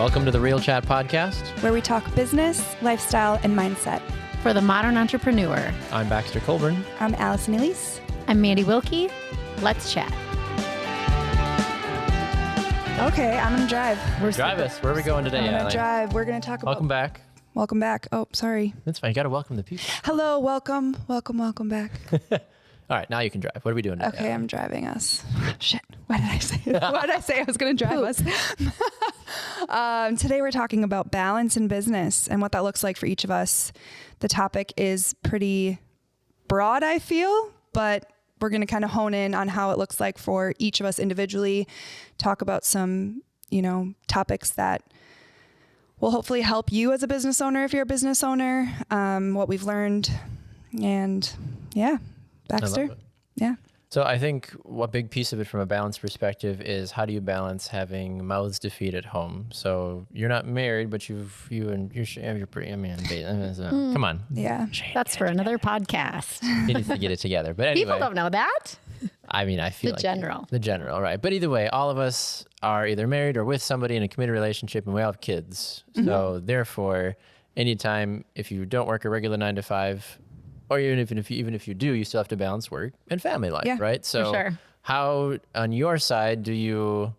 Welcome to the Real Chat Podcast, where we talk business, lifestyle, and mindset. For the modern entrepreneur. I'm Baxter Colburn. I'm Allison Elise. I'm Mandi Wilkie. Let's chat. Okay, I'm going to drive. Drive us. Where are we going today? I'm going to drive. We're going to talk about... Welcome back. Welcome back. Oh, sorry. That's fine. You got to welcome the people. Hello, welcome back. All right, now you can drive. What are we doing today? Okay, I'm driving us. Shit. What did I say? What did I say? I was going to drive us. Today we're talking about balance in business and what that looks like for each of us. The topic is pretty broad, I feel, but we're going to kind of hone in on how it looks like for each of us individually, talk about some, topics that will hopefully help you as a business owner if you're a business owner, what we've learned, and yeah. Baxter? Yeah. So I think a big piece of it from a balance perspective is how do you balance having mouths to feed at home? So you're not married, but you're pretty, come on. Yeah. That's for another podcast. You need to get it together. But anyway. People don't know that. I mean, I feel The general, right? But either way, all of us are either married or with somebody in a committed relationship, and we all have kids. Mm-hmm. So therefore, anytime if you don't work a regular 9 to 5, or even if you do, you still have to balance work and family life, right? So for sure. How on your side do you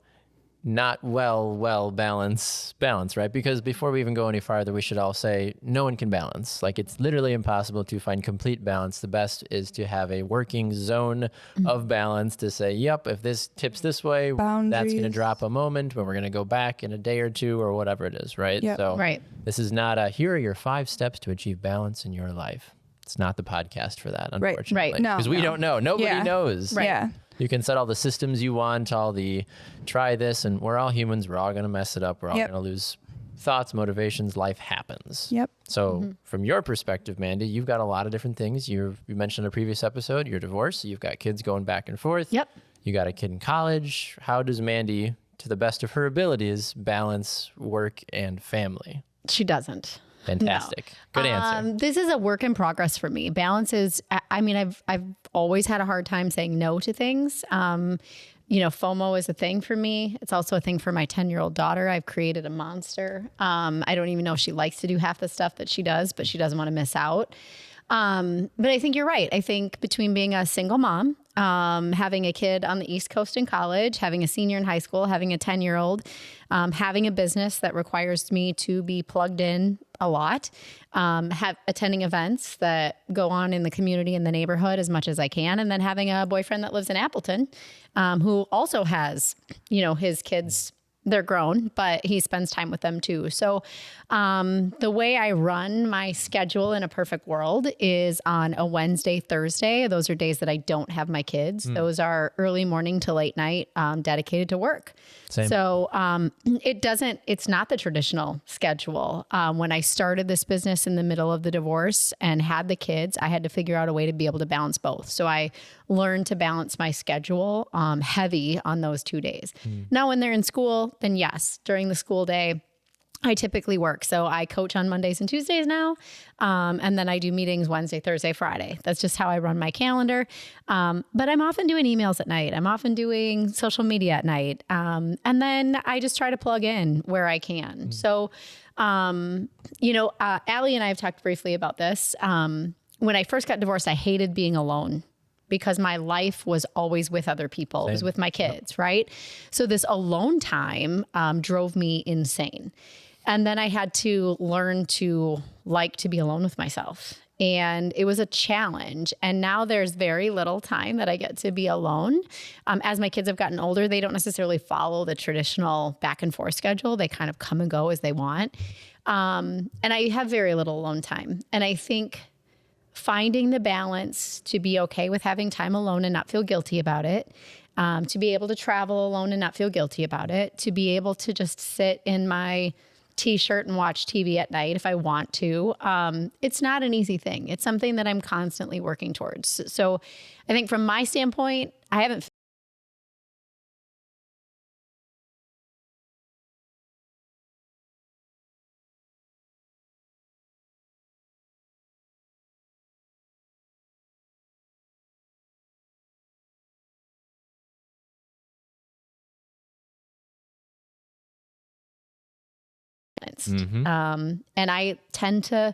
not balance, right? Because before we even go any farther, we should all say no one can balance. Like, it's literally impossible to find complete balance. The best is to have a working zone of balance to say, yep, if this tips this way, Boundaries. That's going to drop a moment when we're going to go back in a day or two or whatever it is, right? Yep. So right. This is not here are your 5 steps to achieve balance in your life. It's not the podcast for that, unfortunately. Right. No. Because we don't know. Nobody knows. Right. Yeah. You can set all the systems you want, all the try this, and we're all humans. We're all going to mess it up. We're all going to lose thoughts, motivations. Life happens. Yep. So from your perspective, Mandi, you've got a lot of different things. You mentioned in a previous episode, you're divorced. You've got kids going back and forth. Yep. You got a kid in college. How does Mandi, to the best of her abilities, balance work and family? She doesn't. Fantastic. No. Good answer. This is a work in progress for me. Balance is, I've always had a hard time saying no to things. FOMO is a thing for me. It's also a thing for my 10-year-old daughter. I've created a monster. I don't even know if she likes to do half the stuff that she does, but she doesn't want to miss out. But I think you're right. I think between being a single mom, having a kid on the East Coast in college, having a senior in high school, having a 10-year-old, having a business that requires me to be plugged in a lot, attending events that go on in the community in the neighborhood as much as I can, and then having a boyfriend that lives in Appleton, who also has, his kids. They're grown, but he spends time with them too. So the way I run my schedule in a perfect world is on a Wednesday, Thursday. Those are days that I don't have my kids. Those are early morning to late night, dedicated to work. Same. So it's not the traditional schedule. When I started this business in the middle of the divorce and had the kids, I had to figure out a way to be able to balance both. So I learned to balance my schedule heavy on those 2 days. Now, when they're in school, then yes, during the school day, I typically work. So I coach on Mondays and Tuesdays now. And then I do meetings Wednesday, Thursday, Friday. That's just how I run my calendar. But I'm often doing emails at night. I'm often doing social media at night. And then I just try to plug in where I can. So, Allie and I have talked briefly about this. When I first got divorced, I hated being alone, because my life was always with other people. It was with my kids, right? So this alone time drove me insane. And then I had to learn to like to be alone with myself. And it was a challenge. And now there's very little time that I get to be alone. As my kids have gotten older, they don't necessarily follow the traditional back and forth schedule. They kind of come and go as they want. And I have very little alone time. And I think finding the balance to be okay with having time alone and not feel guilty about it, to be able to travel alone and not feel guilty about it, to be able to just sit in my t-shirt and watch TV at night if I want to. It's not an easy thing. It's something that I'm constantly working towards. So I think from my standpoint, I haven't unbalanced. And I tend to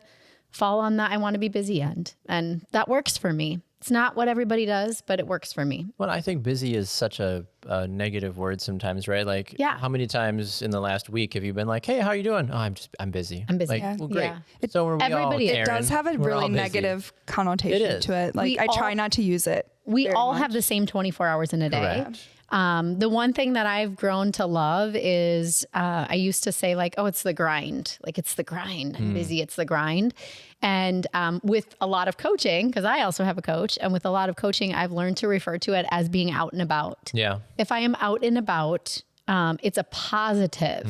fall on that I want to be busy end. And that works for me. It's not what everybody does, but it works for me. Well, I think busy is such a negative word sometimes, right? Like, how many times in the last week have you been like, "Hey, how are you doing?" "Oh, I'm busy." I'm busy. Like, well, great. Yeah. So are we Everybody- all, It Karen. does have a We're really all busy. negative connotation to it. Like, We I all- try not to use it. We very all much. have the same 24 hours in a day. Correct. The one thing that I've grown to love is I used to say like, oh, it's the grind. Like it's the grind. I'm busy. It's the grind. And with a lot of coaching, because I also have a coach, and with a lot of coaching, I've learned to refer to it as being out and about. Yeah. If I am out and about, it's a positive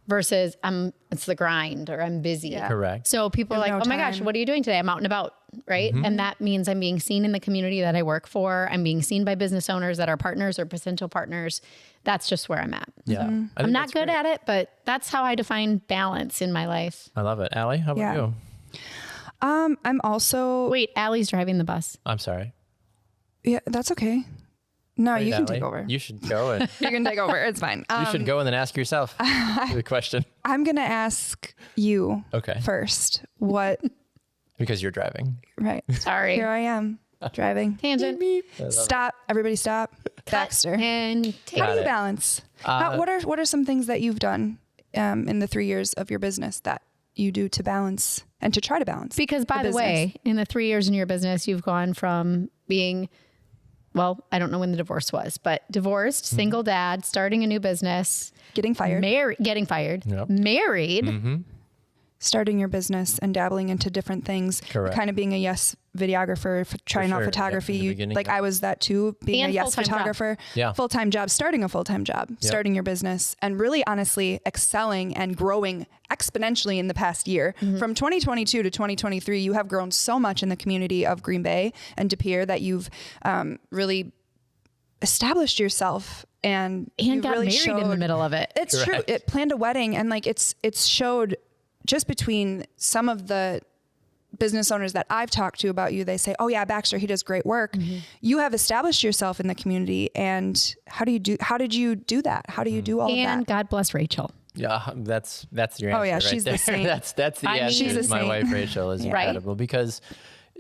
versus it's the grind or I'm busy. Yeah. Correct. So people are like, no oh my gosh, time. what are you doing today? I'm out and about, right? And that means I'm being seen in the community that I work for. I'm being seen by business owners that are partners or potential partners. That's just where I'm at. Yeah. So I think I'm not that's good great. at it, but that's how I define balance in my life. I love it. Allie, how about Yeah. you? I'm also, Wait, Allie's driving the bus. I'm sorry. yeah, that's okay. No, Hey, you can Allie, take over. You should go and You can take over. It's fine. you should go and then ask yourself the question. I'm going to ask you Okay. first what, Because you're driving. right. Sorry. Here I am driving. Tangent. Stop. Everybody stop. Baxter. And take How do you it. balance? What are some things that you've done in the 3 years of your business that you do to balance and to try to balance? Because by the way, in the 3 years in your business, you've gone from being, well, I don't know when the divorce was, but divorced, single dad, starting a new business, Getting fired, getting fired, Yep. married. starting your business and dabbling into different things, Correct. kind of being a yes videographer, trying out sure. Yep, photography. in the You, beginning, like yep. I was that too, being And a yes full-time job. photographer, Yeah. full-time job, starting a full-time job, starting your business, and really honestly excelling and growing exponentially in the past year. From 2022 to 2023, you have grown so much in the community of Green Bay and De Pere that you've really established yourself and you got really married in the showed- middle of it. It's true. Correct. It planned a wedding, and like it's showed just between some of the business owners that I've talked to about you. They say, "Oh yeah, Baxter, he does great work." You have established yourself in the community, and how did you do that? How do you do all And of that? God bless Rachel. Yeah, that's your answer. Oh, yeah, right she's the there. saint. That's the I mean, answer. she's the My saint. wife Rachel is Right. incredible because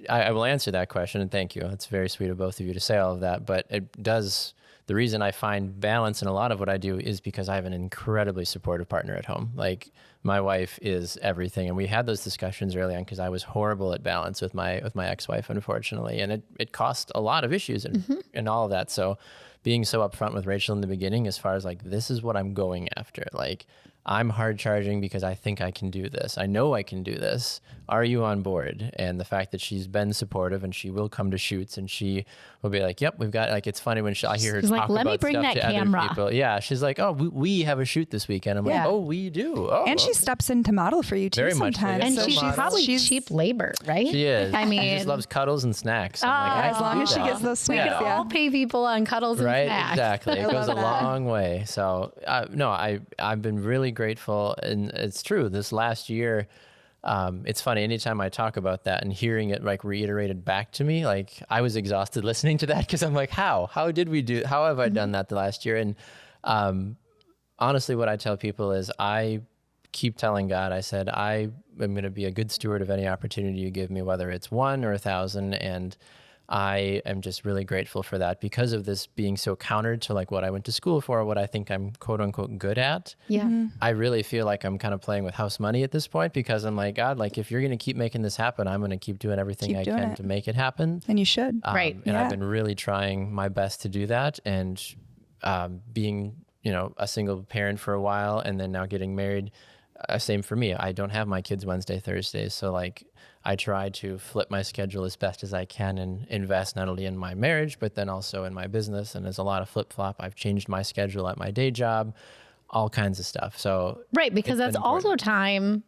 I will answer that question and thank you. It's very sweet of both of you to say all of that. But it does. The reason I find balance in a lot of what I do is because I have an incredibly supportive partner at home. Like my wife is everything, and we had those discussions early on because I was horrible at balance with my ex-wife, unfortunately, and it cost a lot of issues and all of that. So being so upfront with Rachel in the beginning, as far as like this is what I'm going after, like I'm hard charging because I think I can do this. I know I can do this. Are you on board? And the fact that she's been supportive and she will come to shoots and she will be like, yep, we've got, like, it's funny when I hear her She's like, talk "Let me about bring stuff that to camera." other people. Yeah. She's like, oh, we have a shoot this weekend. I'm Yeah. like, oh, we do. Oh, And she okay. steps in to model for you too Very much so, sometimes. yeah. And So she's model. probably she's- cheap labor, right? She is. I mean, she just loves cuddles and snacks. I'm like, I as can long do as she that. gets those we snacks, could yeah. all pay people on cuddles and Right, snacks. exactly. It goes a love that. long way. So no, I've been really grateful, and it's true. This last year, it's funny. Anytime I talk about that and hearing it like reiterated back to me, like I was exhausted listening to that because I'm like, how have I done that the last year? And honestly, what I tell people is I keep telling God, I said, I am going to be a good steward of any opportunity you give me, whether it's 1 or 1,000. And I am just really grateful for that because of this being so counter to like what I went to school for, what I think I'm quote unquote good at. Yeah. I really feel like I'm kind of playing with house money at this point because I'm like, God, like if you're going to keep making this happen, I'm going to keep doing everything Keep I doing can it. to make it happen. And you should. Right. And Yeah. I've been really trying my best to do that. And being, a single parent for a while and then now getting married, same for me. I don't have my kids Wednesday, Thursdays. So like I try to flip my schedule as best as I can and invest not only in my marriage, but then also in my business. And there's a lot of flip flop. I've changed my schedule at my day job, all kinds of stuff. So Right, because it's that's been also important. time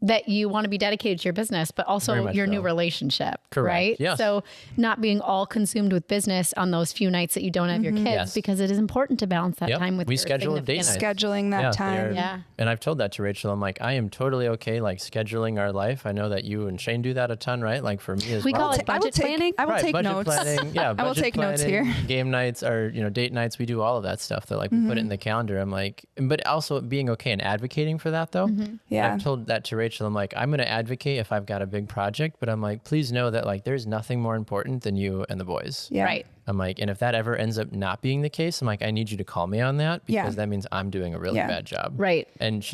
that you want to be dedicated to your business, but also your new relationship, right? Yes. So not being all consumed with business on those few nights that you don't have your kids, because it is important to balance that time with we your schedule significant date nights. Scheduling that time. Yeah. And I've told that to Rachel. I'm like, I am totally okay, like scheduling our life. I know that you and Shane do that a ton, right? Like for me as We well. call it budget planning. I will take budget notes. Planning, yeah, I will budget take notes planning, here. Game nights or, date nights. We do all of that stuff that like we put it in the calendar. I'm like, but also being okay and advocating for that though. Yeah. I've told that to Rachel. I'm like, I'm going to advocate if I've got a big project, but I'm like, please know that like there's nothing more important than you and the boys. Yeah. Right. I'm like, and if that ever ends up not being the case, I'm like, I need you to call me on that because that means I'm doing a really bad job. Right. And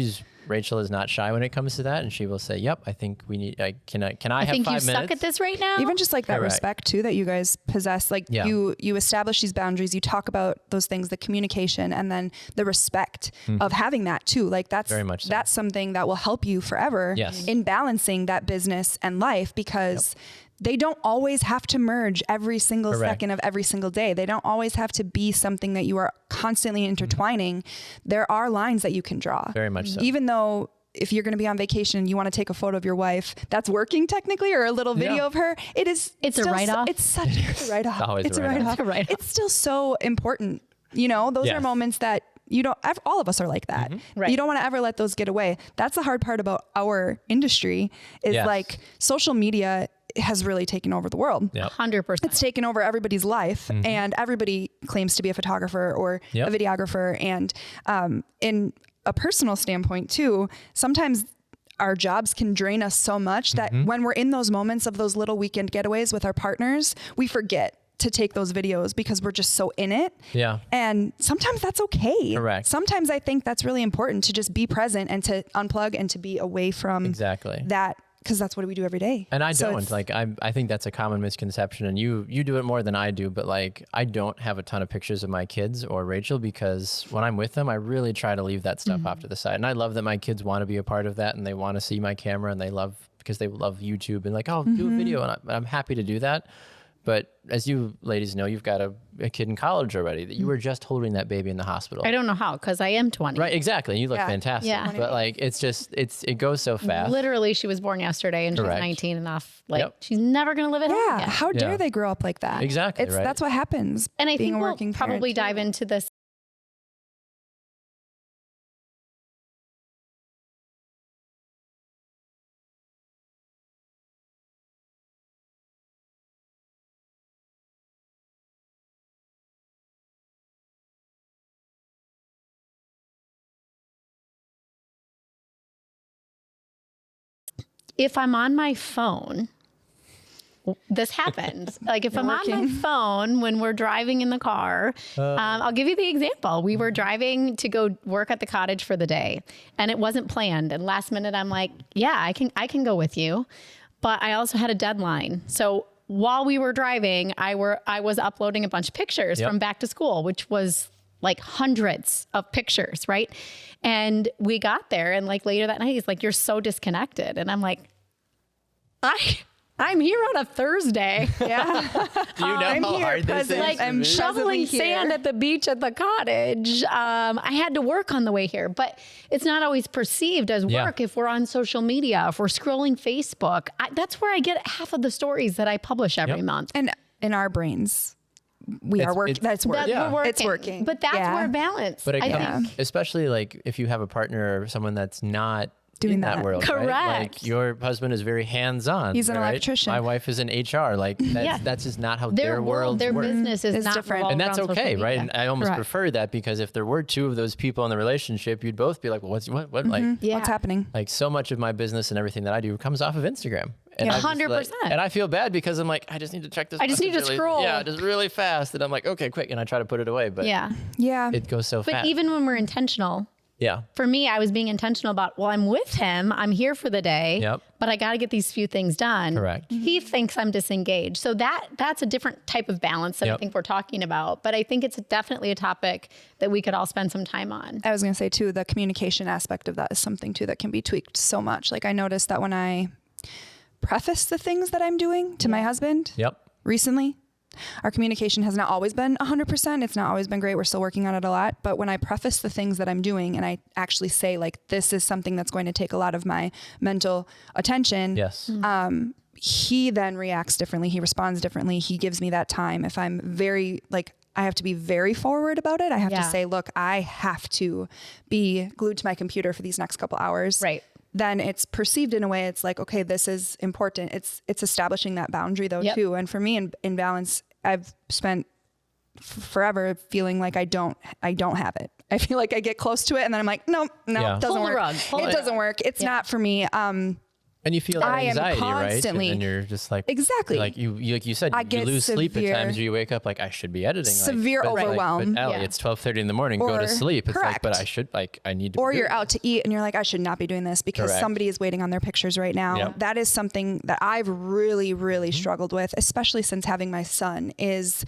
Rachel is not shy when it comes to that, and she will say, "Yep, I think we need. Can I have 5 minutes?" I think you suck at this right now. Even just like that Correct. respect too that you guys possess, like you establish these boundaries, you talk about those things, the communication, and then the respect of having that too. Like that's Very much so. that's something that will help you forever Yes. in balancing that business and life, because they don't always have to merge every single second of every single day. They don't always have to be something that you are constantly intertwining. There are lines that you can draw. Very much so. Even though if you're going to be on vacation and you want to take a photo of your wife, that's working technically, or a little video of her, it's a write-off. It's such a write-off. Always It's a a write-off. write-off. It's still so important. Those are moments that all of us are like that. Right. You don't want to ever let those get away. That's the hard part about our industry is like social media has really taken over the world. 100%. It's taken over everybody's life, and everybody claims to be a photographer or a videographer. And in a personal standpoint too, sometimes our jobs can drain us so much that when we're in those moments of those little weekend getaways with our partners, we forget to take those videos because we're just so in it. Yeah. And sometimes that's okay. Correct. Sometimes I think that's really important to just be present and to unplug and to be away from that, because that's what we do every day. And I don't like, I think that's a common misconception, and you do it more than I do, but like, I don't have a ton of pictures of my kids or Rachel because when I'm with them, I really try to leave that stuff off to the side. And I love that my kids want to be a part of that and they want to see my camera, and because they love YouTube and like, oh, do a video. And I'm happy to do that. But as you ladies know, you've got a kid in college already that you were just holding that baby in the hospital. I don't know how, because I am 20. Right, exactly. You look fantastic. Yeah. But like, it goes so fast. Literally, she was born yesterday and she's 19 and off. Like, she's never going to live at home again. How dare they grow up like that? Exactly. That's what happens. And I being think a we'll working probably parent, dive into this. If I'm on my phone, this happens. Like if I'm on my phone when we're driving in the car, I'll give you the example. We were driving to go work at the cottage for the day and it wasn't planned. And last minute I'm like, yeah, I can go with you. But I also had a deadline. So while we were driving, I was uploading a bunch of pictures from back to school, which was like hundreds of pictures, right? And we got there and like later that night, he's like, you're so disconnected. And I'm like, I'm here on a Thursday. Yeah. Do you know how hard this is? Like I'm shoveling sand at the beach at the cottage. I had to work on the way here, but it's not always perceived as work if we're on social media, if we're scrolling Facebook. That's where I get half of the stories that I publish every month. And in our brains, we are working. That's work. It's working. But that's where balance. But I think. especially like if you have a partner or someone that's not doing in that that. world, Correct. right? Like your husband is very hands-on. He's an right? electrician. My wife is in HR. Like that's just not how their world their work. business is not different. And that's around social okay, right? media. And I almost prefer that because if there were two of those people in the relationship, you'd both be like, well, what? Like, What's happening? like so much of my business and everything that I do comes off of Instagram. And I'm just 100%. and I feel bad because I'm like, I just need to check this. I just need to scroll. Yeah, just really fast. And I'm like, okay, quick. And I try to put it away, but Yeah. it goes so But fast. even when we're intentional, yeah. for me, I was being intentional about, well, I'm with him. I'm here for the day, but I got to get these few things done. Correct. He thinks I'm disengaged. So that's a different type of balance that I think we're talking about. But I think it's definitely a topic that we could all spend some time on. I was going to say too, the communication aspect of that is something too that can be tweaked so much. Like I noticed that when I preface the things that I'm doing to my husband recently, Our communication has not always been 100%. It's not always been great. We're still working on it a lot. But when I preface the things that I'm doing and I actually say like, this is something that's going to take a lot of my mental attention. Yes. He then reacts differently. He responds differently. He gives me that time. If I'm very like, I have to be very forward about it. I have to say, look, I have to be glued to my computer for these next couple hours. Right. Then it's perceived in a way it's like, okay, this is important. It's establishing that boundary though too. And for me in balance, I've spent forever feeling like I don't have it. I feel like I get close to it and then I'm like, no, it doesn't Pull work. the rug. It doesn't work. It's not for me. And you feel that I am anxiety, constantly- right? And then you're just like, Exactly. like you said, I you get lose sleep at severe- times. Or you wake up like, I should be editing. Severe but overwhelm. But Allie, it's 12:30 in the morning. Go Or- to sleep. It's like, but correct. I should I need to. Or be you're doing out to eat and you're like, I should not be doing this because Correct. somebody is waiting on their pictures right now. Yep. That is something that I've really, really struggled with, especially since having my son, is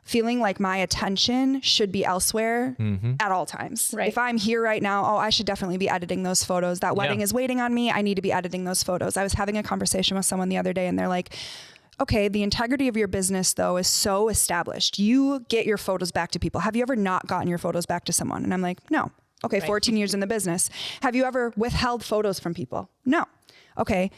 feeling like my attention should be elsewhere at all times. Right. If I'm here right now, I should definitely be editing those photos. That wedding is waiting on me. I need to be editing those photos. I was having a conversation with someone the other day and they're like, okay, the integrity of your business though is so established. You get your photos back to people. Have you ever not gotten your photos back to someone? And I'm like, no. Okay, 14 years in the business. Have you ever withheld photos from people? No. Okay.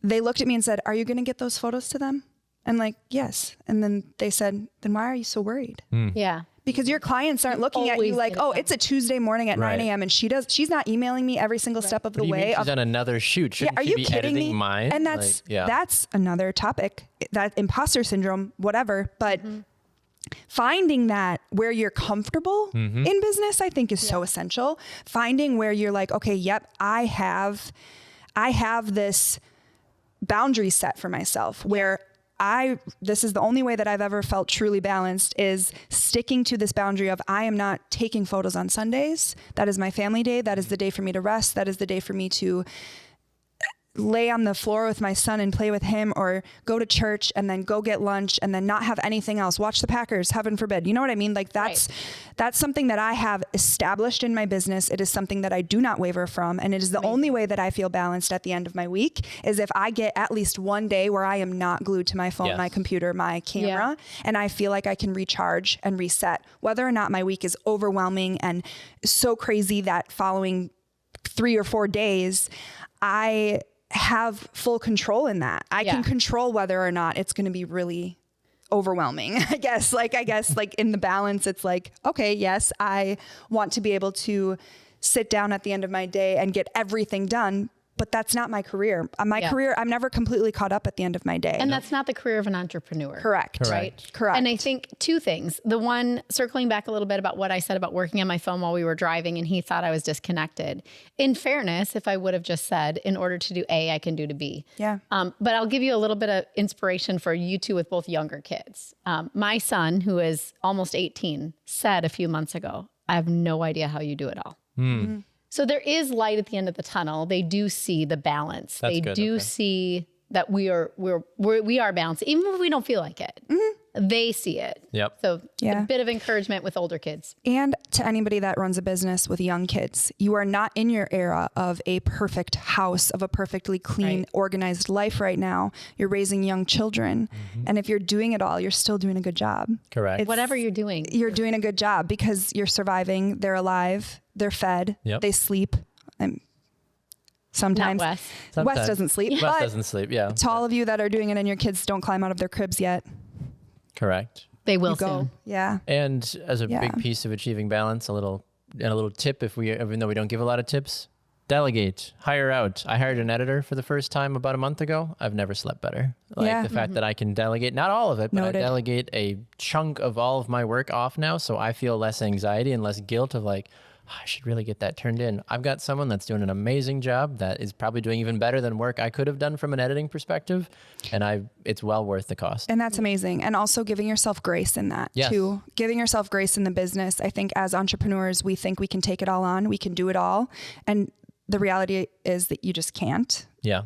They looked at me and said, are you going to get those photos to them? I'm like, yes. And then they said, then why are you so worried? Yeah. Because your clients aren't looking at you always like, get it oh, done. it's a Tuesday morning at 9 a.m. and she's not emailing me every single step of the What do you way. mean she's on another shoot? Shouldn't Are she you be kidding editing me? mine? And that's Like, that's another topic, that imposter syndrome, whatever. But finding that where you're comfortable in business, I think is so essential. Finding where you're like, okay, yep, I have this boundary set for myself where this is the only way that I've ever felt truly balanced, is sticking to this boundary of I am not taking photos on Sundays. That is my family day. That is the day for me to rest. That is the day for me to lay on the floor with my son and play with him, or go to church and then go get lunch and then not have anything else. Watch the Packers, heaven forbid. You know what I mean? Like that's something that I have established in my business. It is something that I do not waver from. And it is the only way that I feel balanced at the end of my week is if I get at least one day where I am not glued to my phone, my computer, my camera, and I feel like I can recharge and reset. Whether or not my week is overwhelming and so crazy that following 3 or 4 days, I have full control in that. I can control whether or not it's going to be really overwhelming. I guess like in the balance, it's like, okay, yes, I want to be able to sit down at the end of my day and get everything done, but that's not my career. My career, I'm never completely caught up at the end of my day. And that's not the career of an entrepreneur. Correct. Right? Correct. And I think two things. The one, circling back a little bit about what I said about working on my phone while we were driving and he thought I was disconnected. In fairness, if I would have just said, in order to do A, I can do to B. Yeah. But I'll give you a little bit of inspiration for you two with both younger kids. My son, who is almost 18, said a few months ago, I have no idea how you do it all. Mm-hmm. So there is light at the end of the tunnel. They do see the balance. That's they good, do okay. see that we are balanced, even if we don't feel like it. They see it. Yep. So a bit of encouragement with older kids. And to anybody that runs a business with young kids, you are not in your era of a perfect house, of a perfectly clean, organized life right now. You're raising young children. And if you're doing it all, you're still doing a good job. Correct. Whatever you're doing. You're doing a good job because you're surviving. They're alive. They're fed. Yep. They sleep. Sometimes Not Wes. Wes doesn't sleep. Wes but doesn't sleep. Yeah. to all of you that are doing it and your kids don't climb out of their cribs yet, Correct. They will go. soon. Yeah. And as a Yeah. big piece of achieving balance, a little tip, even though we don't give a lot of tips, delegate, hire out. I hired an editor for the first time about a month ago. I've never slept better. Like the fact that I can delegate, not all of it, but Noted. I delegate a chunk of all of my work off now. So I feel less anxiety and less guilt of like, I should really get that turned in. I've got someone that's doing an amazing job that is probably doing even better than work I could have done from an editing perspective. And it's well worth the cost. And that's amazing. And also giving yourself grace in that too. Giving yourself grace in the business. I think as entrepreneurs, we think we can take it all on. We can do it all. And the reality is that you just can't. Yeah.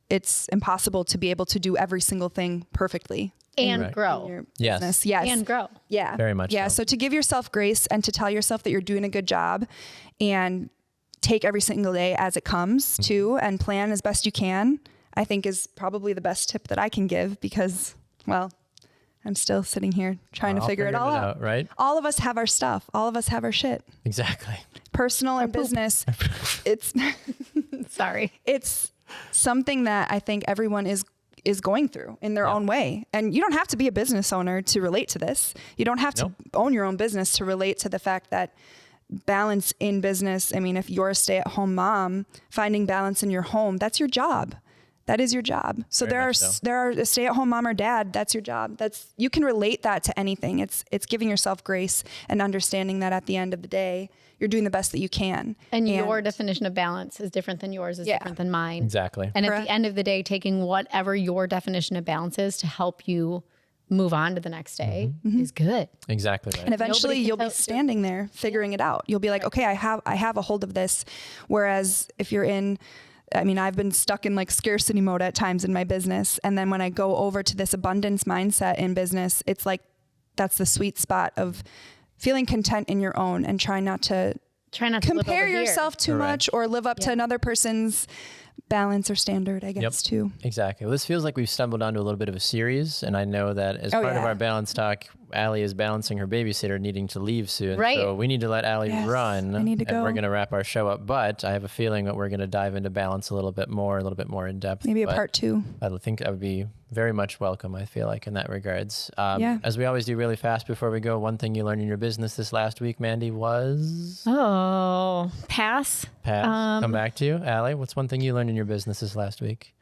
It's impossible to be able to do every single thing perfectly. And Right. grow. in your Yes. business. Yes. And grow. Yeah. Very much Yeah. so. So to give yourself grace and to tell yourself that you're doing a good job and take every single day as it comes too, and plan as best you can, I think is probably the best tip that I can give because, well, I'm still sitting here trying to We're all figure it figuring all it out. out, right? All of us have our stuff. All of us have our shit. Exactly. Personal and business. It's Sorry. it's something that I think everyone is going through in their own way. And you don't have to be a business owner to relate to this. You don't have to own your own business to relate to the fact that balance in business. I mean, if you're a stay-at-home mom, finding balance in your home, that's your job. That is your job. So there are a stay-at-home mom or dad, that's your job. You can relate that to anything. It's giving yourself grace and understanding that at the end of the day, you're doing the best that you can. And your definition of balance is different than yours, is different than mine. Exactly. And at the end of the day, taking whatever your definition of balance is to help you move on to the next day is good. Exactly right. And eventually you'll be standing there figuring it out. You'll be like, okay, I have a hold of this. Whereas if you're I've been stuck in like scarcity mode at times in my business. And then when I go over to this abundance mindset in business, it's like, that's the sweet spot of feeling content in your own and try not to compare yourself too much or live up to another person's balance or standard, I guess, too. Exactly. Well, this feels like we've stumbled onto a little bit of a series, and I know that as part of our balance talk, Allie is balancing her babysitter needing to leave soon. Right. So we need to let Allie run. I need to and go. We're going to wrap our show up, but I have a feeling that we're going to dive into balance a little bit more in depth. Maybe a part 2. I think that would be very much welcome, I feel like, in that regards. As we always do really fast before we go, one thing you learned in your business this last week, Mandi, was? Oh, pass. Come back to you. Allie, what's one thing you learned in your business this last week?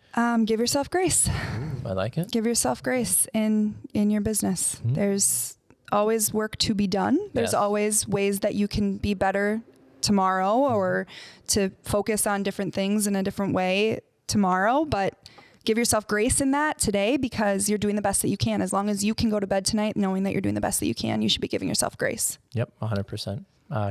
Give yourself grace. Ooh, I like it. Give yourself grace in your business. There's always work to be done. There's always ways that you can be better tomorrow or to focus on different things in a different way tomorrow. But give yourself grace in that today because you're doing the best that you can. As long as you can go to bed tonight knowing that you're doing the best that you can, you should be giving yourself grace. Yep, 100%.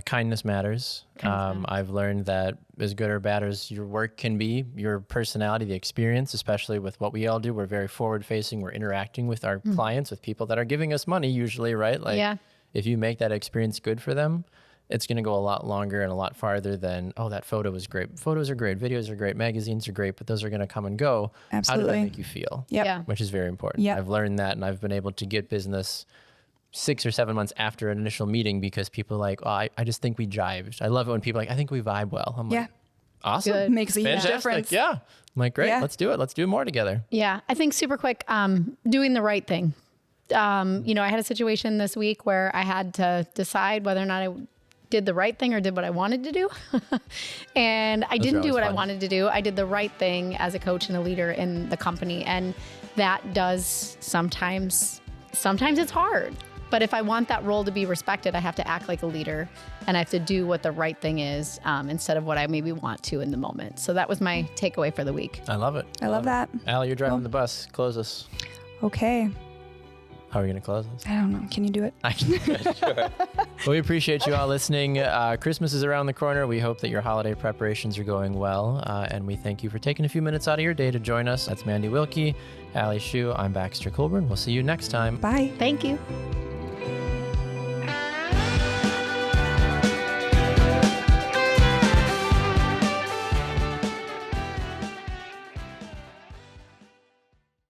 Kindness matters. I've learned that as good or bad as your work can be, your personality, the experience, especially with what we all do, we're very forward facing. We're interacting with our clients, with people that are giving us money usually, right? Like if you make that experience good for them, it's going to go a lot longer and a lot farther than, oh, that photo was great. Photos are great. Videos are great. Magazines are great, but those are going to come and go. Absolutely. How did that make you feel? Which is very important. Yep. I've learned that, and I've been able to get business 6 or 7 months after an initial meeting because people are like, oh, I just think we jived. I love it when people are like, I think we vibe well. I'm like, awesome. Good. Makes a huge difference. Yeah. I'm like, great, let's do it. Let's do more together. Yeah. I think super quick, doing the right thing. I had a situation this week where I had to decide whether or not I did the right thing or did what I wanted to do. And I didn't do what I wanted to do. I did the right thing as a coach and a leader in the company. And that does sometimes it's hard. But if I want that role to be respected, I have to act like a leader and I have to do what the right thing is instead of what I maybe want to in the moment. So that was my takeaway for the week. I love it. I love that. Allie, you're driving the bus. Close us. Okay. How are you going to close us? I don't know. Can you do it? I can do it, sure. Well, we appreciate you all listening. Christmas is around the corner. We hope that your holiday preparations are going well. And we thank you for taking a few minutes out of your day to join us. That's Mandi Wilkie, Allie Hsu. I'm Baxter Colburn. We'll see you next time. Bye. Thank you.